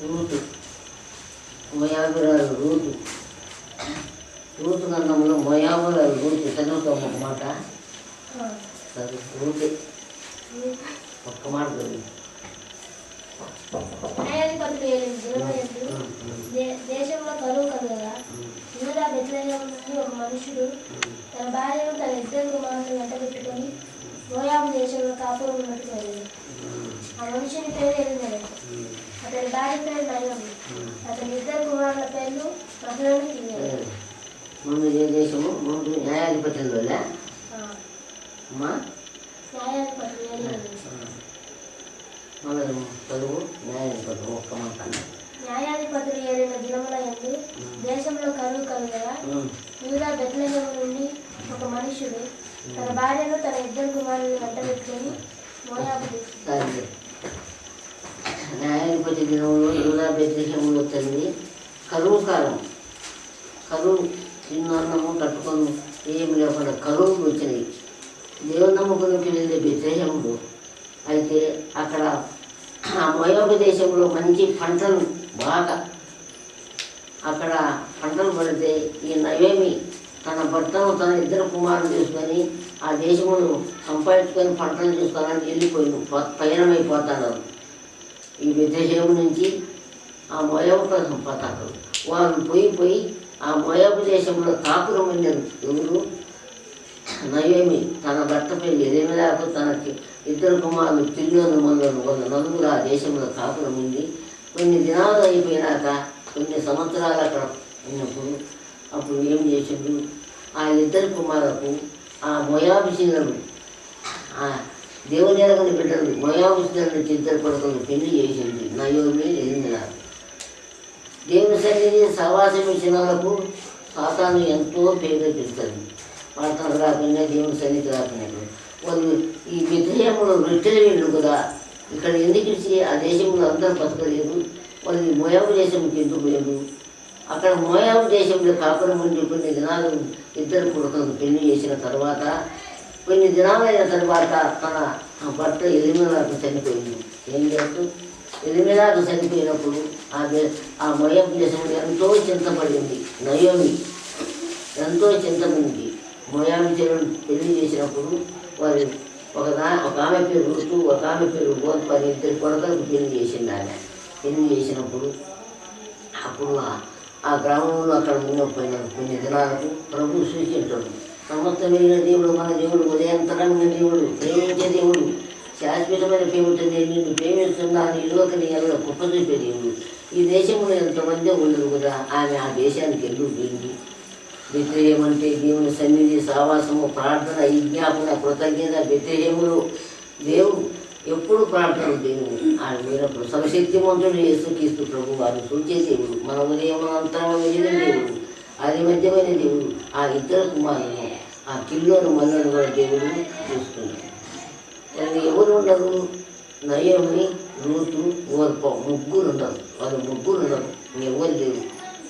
Ruth మోయాబురాలు Ruth Ruth గ్రంథంలో మోయాబురాలు Ruth చదువుతాం ఒక మాట చదువు రూతే ఒక్క మాట చదువు. దేశంలో కరువు కలుగగా యూదా బెత్లెహేము నుండి ఒక మనుషుడు తన భార్యను తన ఇద్దరు కుమారులను వెంటబెట్టుకొని మోయాబు దేశంలో కాపురం ఉన్నట్టు వెళ్ళింది. ఆ మనుషుని పేరు ఎలిమెలెకు, అతని భార్య పేరు నయోమి, అతని ఇద్దరు కుమారుల పేర్లు మహలోను కిన్నెరు. ముందు ఏ దేశము ముందు న్యాయాధిపతుల్లో అమ్మా న్యాయాధిపతులు మొదలు చదువు. న్యాయాధిపతులు ఒక్క మాట. న్యాయాధిపతులు ఏలిన దినముల యందు దేశంలో కరువు కలుగగా యూదా బెత్లెహేము నుండి ఒక మనుషుడు తన భార్యను తన ఇద్దరు కుమారులను వెంటబెట్టుకొని మోయాబు దేశం. న్యాయాధిపతి దినంలో యూదా బెత్లెహేములో తల్లి కరువు కాలం. కరువు చిన్నన్నము కట్టుకొని ఏమి లేకుండా కరువులు వచ్చినాయి. దేవుని నమ్ముకునికి వెళ్ళే బెత్లెహేములు అయితే అక్కడ ఆ మోయాబు దేశంలో మంచి పంటలు బాగా అక్కడ పంటలు పడితే ఈ నయోమి తన భర్తను తన ఇద్దరు కుమారులు తీసుకొని ఆ దేశంలో సంపాదించుకొని పంటలు చూసుకోవాలని వెళ్ళిపోయి పయనమైపోతారు. ఈ బెత్లెహేము నుంచి ఆ మోయాబు కోసం పోతారు. వాళ్ళు పోయి ఆ మోయాబు దేశంలో కాపురం వెళ్ళారు. ఎవరు? నయోమి తన భర్త పెళ్ళి ఎలిమెలెకు తనకి ఇద్దరు కుమారులు తిల్లోను మొదలు నలుగురు ఆ దేశంలో కాపురం ఉంది. కొన్ని దినాలు అయిపోయినాక కొన్ని సంవత్సరాలు అక్కడ ఉన్నప్పుడు అప్పుడు ఏం చేసిండు? ఆ ఇద్దరు కుమారులకు ఆ మోయాబు స్త్రీలను ఆ దేవుని ఎరగని బిడ్డలు మోయాబు స్త్రీల నుంచి ఇద్దరు కొడుకులు పెళ్లి చేసింది నయోమి ఎలిమెలెకు. దేవుని సన్నిధి సహవాసం ఇచ్చిన వాళ్ళకు సాతాను ఎంతో ప్రేరేపిస్తుంది. ప్రార్థన రాకుండా దేవుని సన్నిధి రాకునేది వాళ్ళు ఈ బెత్లెహేములో రొట్టెలు వీళ్ళు కదా ఇక్కడ ఎందుకు ఇచ్చి ఆ దేశంలో అందరూ బతకలేదు. వాళ్ళు మోయాబు దేశంకి ఎందుకు పోయారు? అక్కడ మోయాబు దేశంలో కాపురం ఉండి కొన్ని దినాలు ఇద్దరు కొడుకులకు పెళ్లి చేసిన తర్వాత కొన్ని దినాలైన తర్వాత తన భర్త ఎలిమెలెకు చనిపోయింది. ఏం చేస్తూ ఎలిమెలెకు చనిపోయినప్పుడు ఆ మోయాబు దేశంలో ఎంతో చింతపడింది. నయోమి ఎంతో చింతపడింది. మోయాబు చెరువును పెళ్లి చేసినప్పుడు వారి ఒక ఆమె పేరు ఋతు, ఒక ఆమె పేరు గోత్పని, ఇద్దరు కొడుకులకు పెళ్లి చేసింది. ఆమె పెళ్లి చేసినప్పుడు అప్పుడు ఆ గ్రామంలో అక్కడ ఉన్నపోయిన కొన్ని దినాలకు ప్రభు సూచించాడు. సమస్తమైన దేవుడు మన దేవుడు, ఉదయంతరమైన దేవుడు, ప్రేమించే దేవుడు, శాశ్వతమైన ప్రేమతో నేను నిన్ను ప్రేమిస్తున్నాను, ఈ లోకని ఎలా గొప్ప చూపే దేవుడు. ఈ దేశంలో ఎంతమంది ఉండరు కదా. ఆమె ఆ దేశానికి ఎందుకు పోయింది? బెత్లెహేము అంటే దేవుని సన్నిధి సహవాసము, ప్రార్థన, విజ్ఞాపన, కృతజ్ఞత. బెత్లెహేములో దేవుడు ఎప్పుడు ప్రార్థన దేవుడు ఆయన మీరప్పుడు సర్వశక్తిమంతుడు యేసుక్రీస్తు ప్రభు వారిని సూచే దేవుడు, మన ఉదయం అంతరం వెళ్ళిన దేవుడు, అది మధ్యమైన దేవుడు. ఆ ఇద్దరు కుమారులను ఆ కిల్లోను మల్లను కూడా దేవుడు చూస్తున్నాడు. కానీ ఎవరు ఉండరు? నయోమి, రూతు, ఓర్ప ముగ్గురు ఉండరు. వాళ్ళు ముగ్గురు ఉండరు. ఎవరు లేరు.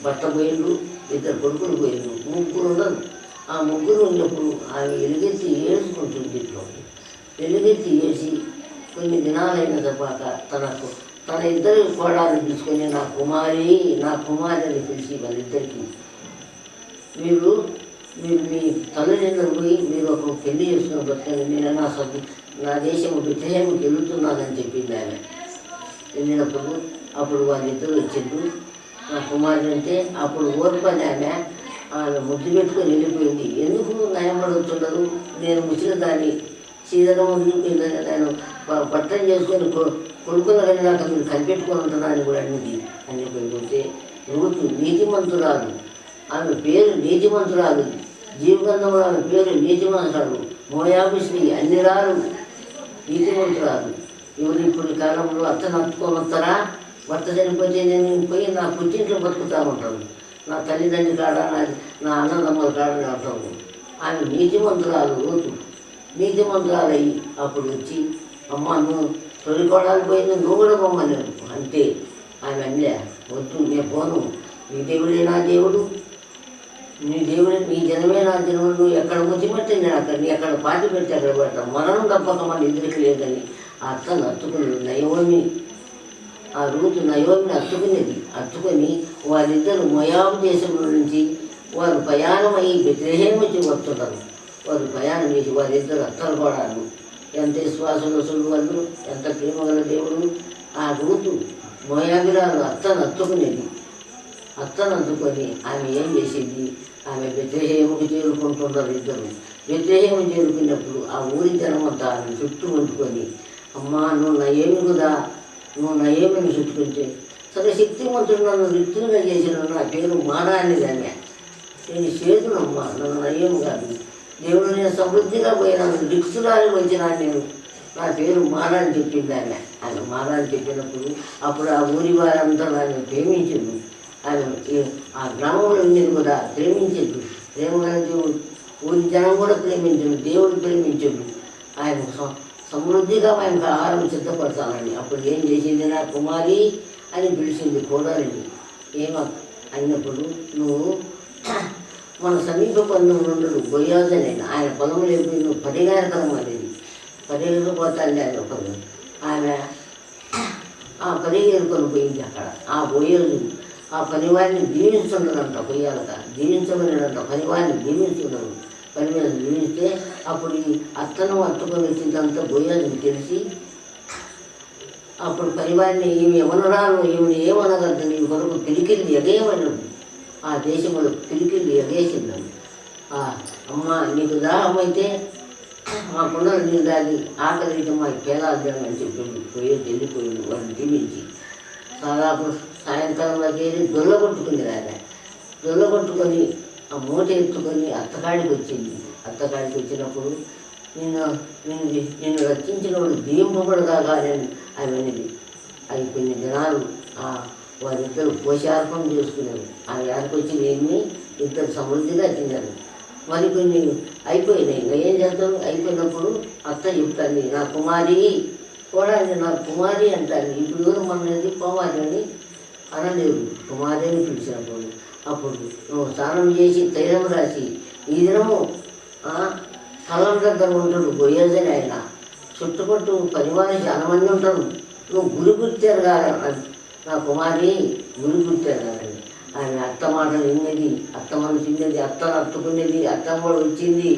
భర్త పోయిండు, ఇద్దరు కొడుకులు పోయిండు, ముగ్గురు ఉండరు. ఆ ముగ్గురు ఉన్నప్పుడు ఆమె ఎలుగెత్తి ఏడ్చుకుంటుంది. ఇంట్లో ఎలుగెత్తి ఏడ్చి కొన్ని దినాలైన తర్వాత తన ఇద్దరు కోడాలను తీసుకొని నా కుమారి అని పిలిచి వాళ్ళిద్దరికి మీరు మీ తల్లిదండ్రులు పోయి మీరు ఒక పెళ్లి చేసుకుని బతకండి, నేను నా దేశం బెత్లెహేముకి వెళుతున్నానని చెప్పింది ఆమె. వెళ్ళినప్పుడు అప్పుడు వాళ్ళిద్దరు వచ్చిండు. నా కుమారుడు అంటే అప్పుడు ఓర్పని ఆమె ముద్దు పెట్టుకొని వెళ్ళిపోయింది. ఎందుకు నయమడుగుతున్నారు? నేను ముసిన దాన్ని సీదనం వదిలిపోయిందని నేను పట్టం చేసుకొని కొడుకుల కానీ నాకు మీరు కనిపెట్టుకొని ఉంటున్నాను కూడా అన్నిది అని చెప్పిపోతే రూతు నీతిమంతురాలు, ఆమె పేరు నీతిమంతురాలు, జీవగంధంలో ఆమె పేరు నీతిమంతురాలు, మోయాబు స్త్రీ, అన్ని రాలు నీతిమంతురాలు. ఎవరు ఇప్పుడు కాలంలో అత్తను హత్తుకొని వస్తారా? భర్త చనిపోతే నేను పోయి నా పుట్టింట్లో బతుకుతా ఉంటాను, నా తల్లిదండ్రుల కాడ నా అన్నదమ్ముల కాడ అంటాను. ఆమె నీతిమంతురాలు రూతు. నీతిమంతురాలు అయ్యి అప్పుడు వచ్చి అమ్మ నువ్వు తొలికోడాలు పోయింది, నువ్వు కూడా పోమన్నాను అంటే ఆమె అన్లే, వద్దు నేను పోను, నీ దేవుడే నా దేవుడు, నీ జనమే నా జనముడు, నువ్వు ఎక్కడ ముచ్చిపెట్టి నేను అక్కడ నీ ఎక్కడ పాతి పెట్టి అక్కడ పెడతాను, మరణం తప్పక మన ఇద్దరికి లేదని అత్తను హత్తుకుని నయోమి ఆ రూతు నయోమిని హత్తుకొని వారిద్దరు మోయాబు దేశంలో నుంచి వారు ప్రయాణమై బెత్లెహేము వచ్చి వస్తున్నారు. వారు ప్రయాణం చేసి వారిద్దరు అత్తలు పడారు. ఎంత విశ్వాసవసులు వాళ్ళు, ఎంత ప్రేమగల దేవుడు. ఆ రూతు మోయాబిరాలు అత్తను హత్తుకొని ఆమె ఏం చేసింది, ఆమె బెత్లెహేముకి చేరుకుంటున్నారు ఇద్దరు. బెత్లెహేము చేరుకున్నప్పుడు ఆ ఊరి జనమంతా ఆమె చుట్టూ వండుకొని, అమ్మా నువ్వు నయోమిని చుట్టుకుంటే సరే శక్తివంతుడు నన్ను రిక్తులుగా చేసిన నా పేరు మారా అనేది ఆమె. నేను చేతునమ్మా, నన్ను నయోమి కాదు, దేవుడు నేను సమృద్ధిగా పోయినాను, రిక్తులాని వచ్చినా నేను, నా పేరు మారా అని చెప్పింది ఆమె. మారా అని చెప్పినప్పుడు అప్పుడు ఆ ఊరి వారంతా ఆమె ప్రేమించింది. ఆమె ఆ గ్రామంలో ఉండేది కూడా ప్రేమించద్దు. ప్రేమగా దేవుడు ఊరి జనం కూడా ప్రేమించడు, దేవుడు ప్రేమించడు. ఆయన సమృద్ధిగా ఆయనకు ఆహారం సిద్ధపరచాలని. అప్పుడు ఏం చేసింది, నా కుమారి అని పిలిచింది కోడాలని. ఏమో అయినప్పుడు నువ్వు మన సమీప బంధువులు ఉండడు బొయ్యాజని ఆయన పొలం లేకపోయి నువ్వు పరిగారకరం అనేది పరిగెరకపోతాను ఆయన పొలం. ఆమె ఆ పరిగెరుకొని పోయింది. అక్కడ ఆ బొయ్యలు ఆ పనివారిని దీవించున్నదంట. పొయ్యాలక దీవించమనేదంట, పనివారిని దీవించున్నాడు. పని మీద దీవిస్తే అప్పుడు ఈ అత్తను హత్తుకొని వచ్చిందంతా బొయ్యాలని తెలిసి అప్పుడు పనివారిని ఈమె ఎవనరాను, ఈమెను ఏమనగద్దు, నీ కొరకు పిలికిల్లి ఎగేయమన్నాడు. ఆ దేశంలో పిలికిల్లి ఎగేసిందని. అమ్మ నీకు దాహం అయితే మా కుండలు నీళ్ళు దాగి ఆకలికి మా పేలాద్దాం అని చెప్పిండు. వెళ్ళిపోయింది వాడిని దీవించి. దాదాపు సాయంకాలంలోకి వెళ్ళి దొల్లగొట్టుకుంది. దొల్లగొట్టుకొని ఆ మూట ఎత్తుకొని అత్తకాడికి వచ్చింది. అత్తకాడికి వచ్చినప్పుడు నిన్ను రక్షించిన వాడు దీంపబడగా కానీ అవన్నీ కొన్ని దినాలు వారిద్దరు పోషార్పణ చేసుకున్నారు. ఆ యారికి వచ్చి ఏమి ఇద్దరు సమృద్ధిగా తిన్నారు. మరి కొన్ని అయిపోయినాయి. ఇంకా ఏం చేస్తారు, అయిపోయినప్పుడు అత్త చెప్తాను నా కుమారి కూడా, నా కుమారి అంటాను. ఇప్పుడు మన కుమారి అని అనలేదు, కుమారి అని పిలిచినప్పుడు అప్పుడు నువ్వు స్నానం చేసి తైలం రాసి ఈ దినము కళ్ళం దగ్గర ఉంటాడు బొయ్యేదని ఆయన చుట్టుపట్టు పరివారం చాలా మంది ఉంటారు. నువ్వు గురి గుర్తారు కాదు నా కుమారి, గురి గుర్తారు కాదండి. ఆయన అత్త మాటలు విన్నది, అత్త మనసు విన్నది, అత్తను హత్తుకునేది, అత్తమ్మ కూడా వచ్చింది,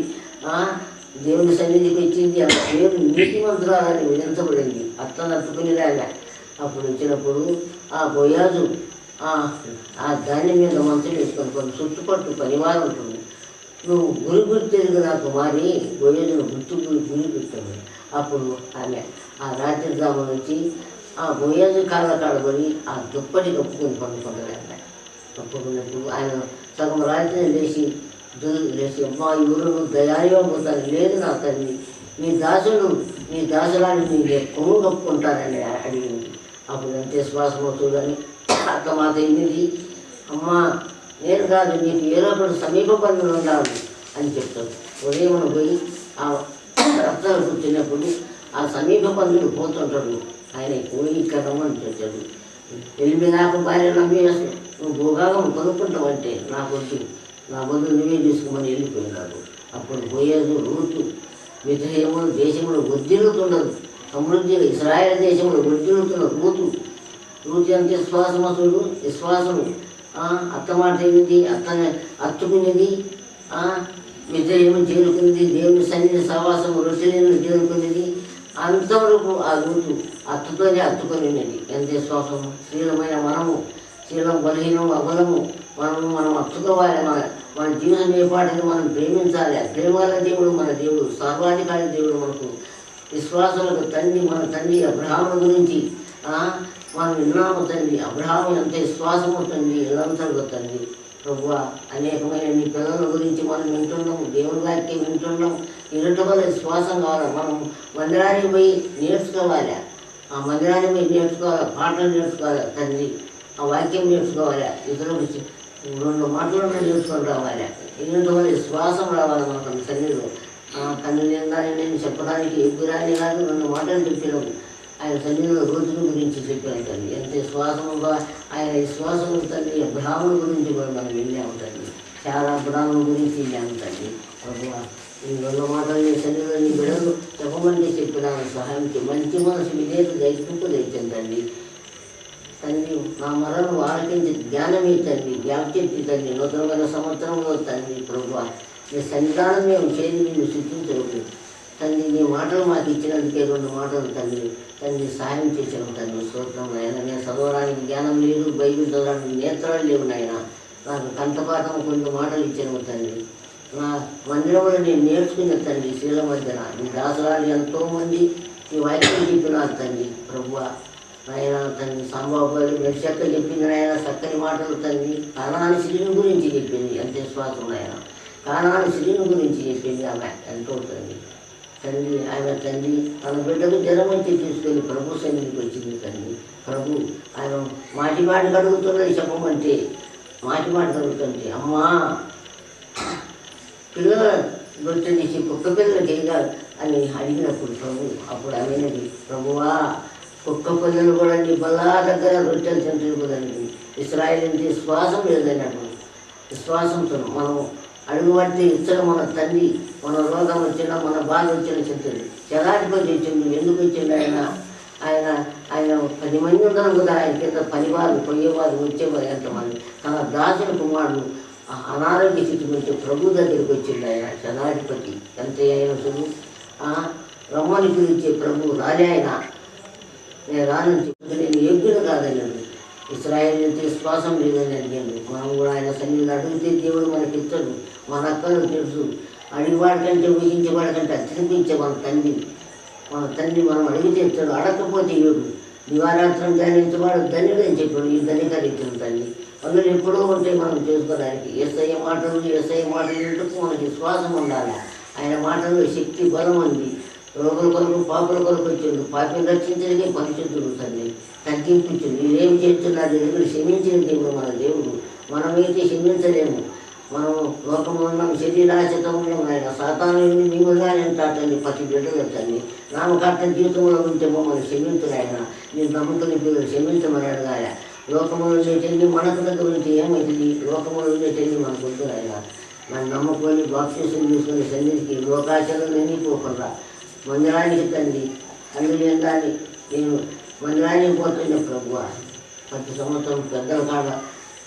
దేవుని సన్నిధికి వచ్చింది. ఆ పేరు నీతిమంతురాలని విధించబడింది. అత్తను హత్తుకునేది ఆయన. అప్పుడు వచ్చినప్పుడు ఆ బొయ్యాజు ఆ ధాన్యం మీద మంచం వేసుకొని కొన్ని చుట్టుపట్టు పనివారం ఉంటుంది. నువ్వు గురి గుర్తేది నా కుమారి, బొయ్యాజును గురి గుర్తాడు. అప్పుడు ఆమె ఆ రాత్రి జామున వచ్చి ఆ బొయ్యాజు కాళ్ళ కాడబడి ఆ దుప్పటి కప్పుకొని పండుకుంటాడు. కప్పుకున్నప్పుడు ఆయన సగం రాత్రి లేచి అమ్మా ఈ ఊరు నువ్వు దయానిగా పోతాను. లేదు నా తల్లి, నీ దాసురాన్ని నీ కొమ్ము కప్పుకుంటానని అడిగింది. అప్పుడు అంతే శ్వాసమో చూడని అత్తమాత ఇన్నిది, అమ్మా నేను కాదు, నీకు ఏదో ఒకటి సమీప బంధువులు ఉండాలి అని చెప్తాడు. ఉదయం పోయి ఆ రక్తాలు కూర్చున్నప్పుడు ఆ సమీప బంధువులు పోతుంటాడు. ఆయన పోయి ఇక్కడ రమ్మని చెప్పాడు. వెళ్ళి నాకు భార్య నమ్మేసి నువ్వు భూభాగం కొనుక్కుంటావంటే నాకు వద్దు, నా బదులు నువ్వే తీసుకోమని వెళ్ళిపోయినాడు. అప్పుడు పోయేది రూతు బెత్లెహేము దేశంలో వర్ధిల్లుతున్నది, సమృద్ధిగా ఇశ్రాయేలు దేశంలో వర్ధిల్లుతున్న రూతు అంటే విశ్వాసమసుడు, విశ్వాసము. అత్తమాట ఏమిటి, అత్తని హత్తుకునేది, బెత్లెహేము చేరుకునేది, దేవుని సన్నిధి సహవాసము రొట్టెలను చేరుకునేది. అంతవరకు ఆ రూతు అత్తతోనే హత్తుకునేది. ఎంత విశ్వాసము. శీలమైన మనము, శీలం బలహీనం అబలము, మనం హత్తుకోవాలి. మన జీవనం ఏపాటిని మనం ప్రేమించాలి. ప్రేమల దేవుడు మన దేవుడు, సర్వాధికారి దేవుడు. మనకు విశ్వాసాలకు తండ్రి, మన తండ్రి అబ్రహాము గురించి మనం విన్నాము. తండ్రి అబ్రహాము ఎంత విశ్వాసము తండ్రి, ఎలాంతగా తండ్రి. ప్రభువా అనేకమైన నీ పిల్లల గురించి మనం వింటున్నాము, దేవుని వాక్యం వింటున్నాం. ఇరుటి వల్ల విశ్వాసం కావాలి. మనం మందిరానికి పోయి నేర్చుకోవాలి. ఆ మందిరానికి పోయి నేర్చుకోవాలి, పాటలు నేర్చుకోవాలి తండ్రి, ఆ వాక్యం నేర్చుకోవాలి. ఇతరులకు 2 మాటలు నేర్చుకొని రావాలి. ఇరుటి వల్ల విశ్వాసం రావాలి మనకు సన్నిధిలో. కన్ను లేదని నేను చెప్పడానికి ఎగ్గురాని కాదు, 2 మాటలు చెప్పినాము. ఆయన సన్నిధిలో రోజుల గురించి చెప్పాను తండ్రి. ఎంత విశ్వాసముగా ఆయన విశ్వాసం తండ్రి. అబ్రహాముల గురించి కూడా మనం వెళ్ళాము తండ్రి. చాలా అబ్రహాముల గురించి వెళ్ళాము తండ్రి. ప్రభువా ఈ 2 మాటలు నీ సన్నిధిలో నీ బిడ్డలు చెప్పమని చెప్పినాను. సహాయం మంచి మనసు విధేయత దయచేండి తండ్రి. తండ్రి నా మరణం ఆలకించి జ్ఞానమే తండ్రి వ్యాప్తి తండ్రి నూతనమైన సంవత్సరంలో తండ్రి ప్రభువా నీ సన్నిధానం మేము చేరి నిన్ను శుద్ధించవచ్చు తండ్రి నీ మాటలు మాకు ఇచ్చినందుకే 2 మాటలు తండ్రి సహాయం చేసాము తండ్రి స్తోత్రం నాయన నేను చదవడానికి జ్ఞానం లేదు బైబిల్ చదవడానికి నేత్రాలు లేవు నాయన నాకు కంఠపాఠం కొన్ని మాటలు ఇచ్చాను తండ్రి నా మందిరంలో నేను నేర్చుకున్న తండ్రి శీల మధ్యన నీ దాసరాలు ఎంతోమంది ఈ వాక్యం చెప్పినారు తండ్రి ప్రభువా ఆయన తండ్రి సాంబాబు మెడిసెక్క చెప్పింది ఆయన చక్కని మాటలు తండ్రి కానాని శ్రీని గురించి చెప్పింది ఎంత విశ్వాసం ఆయన కానాని శ్రీని గురించి చెప్పింది ఆమె ఎంతో తండ్రి ఆమె తండ్రి తన బిడ్డకు జ్వరం వచ్చి తీసుకొని ప్రభు సన్నిధికి వచ్చింది తండ్రి ప్రభు ఆయన మాటి కడుగుతున్నది చెప్పమంటే మాటి కడుగుతుంటే అమ్మా పిల్లల రొట్టె తీసి కుక్క పిల్లలు చేయగా అని అడిగినప్పుడు ప్రభు అప్పుడు ఆమెనది ప్రభువా కుక్క పిల్లలు కూడా నీ బలా దగ్గర రొట్టెలు తింటారు కదండి ఇస్రాయేల్ అంటే విశ్వాసం లేదన్నట్టు విశ్వాసంతో మనం అడుగు పడితే ఇచ్చడం మన తండ్రి మన రోగం వచ్చినా మన బాధ వచ్చినా చెప్తుంది చలాటిపోయి వచ్చింది ఎందుకు వచ్చింది ఆయన 10 మంది ఉన్నారు కదా ఆయన కింద పనివారు పోయేవారు వచ్చేవారు ఎంతమంది తన దాసుల కుమారుడు అనారోగ్య స్థితి నుంచి ప్రభు దగ్గరికి వచ్చింది ఆయన చలాటిపతి ఎంత అయిన సులు రమ్మని పిలిచే ప్రభు రాలే ఆయన నేను రానని చెప్పి నేను యోగ్యుడు కాదన్నాడు ఇస్రాయేల్ ఎంత విశ్వాసం లేదని అడిగాడు మనం కూడా ఆయన సన్నిధిని అడిగితే దేవుడు మనకి ఇస్తాడు మన అక్కలు తెలుసు అడిగివాడికంటే ఊహించేవాడికంటే అతిపించే మన తండ్రి మనం అడిగితే ఇస్తాడు అడగకపోతే ఇవ్వడు దివారాత్రం ధ్యానించేవాడు ధన్యుడు అని చెప్పాడు ఈ ధనికరించిన తండ్రి అందులో ఎప్పుడో ఉంటాయి మనం చేసుకోవడానికి ఎస్ఐ మాటలు వింటూ మనకి విశ్వాసం ఉండాలి ఆయన మాటల్లో శక్తి బలం ఉంది రోగుల కొరకు పాపుల కొరకు వచ్చిండు పాపిని రక్షించడానికి పరిశుద్ధుడు తండ్రి తగ్గింపించింది మీరేం చేస్తున్నారు ఎందుకు క్షమించిన దేవుడు మన దేవుడు మనమైతే క్షమించలేము మనం లోకంలో ఉన్నాం శరీరాశితంలో ఆయన సాతాను మిమ్మల్ని అంటాటండి ప్రతి బిడ్డలు తండ్రి నామకర్త జీవితంలో ఉంటే మమ్మల్ని క్షమించరు ఆయన మీరు నమ్ముకుని పిల్లలు క్షమించమని అడగాల లోకంలో చెల్లి మనకు దగ్గర నుంచి ఏమవుతుంది లోకంలో చెల్లి మనకు వద్దు ఆయన నన్ను నమ్ముకొని బాప్టిజం తీసుకుని సన్నిధికి లోకాశలు నిండిపోకుండా మందిరానికి తండ్రి అందులో దాన్ని నేను మందిరానికి పోతున్న ప్రభువ ప్రతి సంవత్సరం పెద్దల కాడ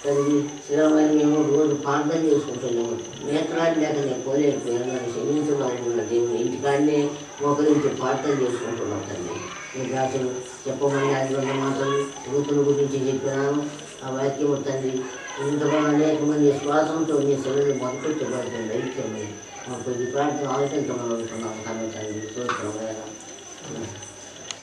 తండ్రి శ్రీరామైన మేము రోజు ప్రార్థన చేసుకుంటున్నాము నేత్రాలు లేక నేను పోలేకపోయాను నన్ను క్షమించమని దేవుని ఇంటికాడనే మోకరించి ప్రార్థన చేసుకుంటున్నాం తండ్రి మీ దాసులు చెప్పమని అది మాటలు ఋతుల గురించి చెప్పినాను ఆ వాక్యము తండ్రి ఇంతమంది అనేక మంది శ్వాసంతో మీ శరీరం మొదలుపెట్టబడుతుంది దైత్యమని మాకు ఈ ప్రార్థన ఆలోచించమని అనుకున్నాము కానీ తండ్రి చూస్తున్నాం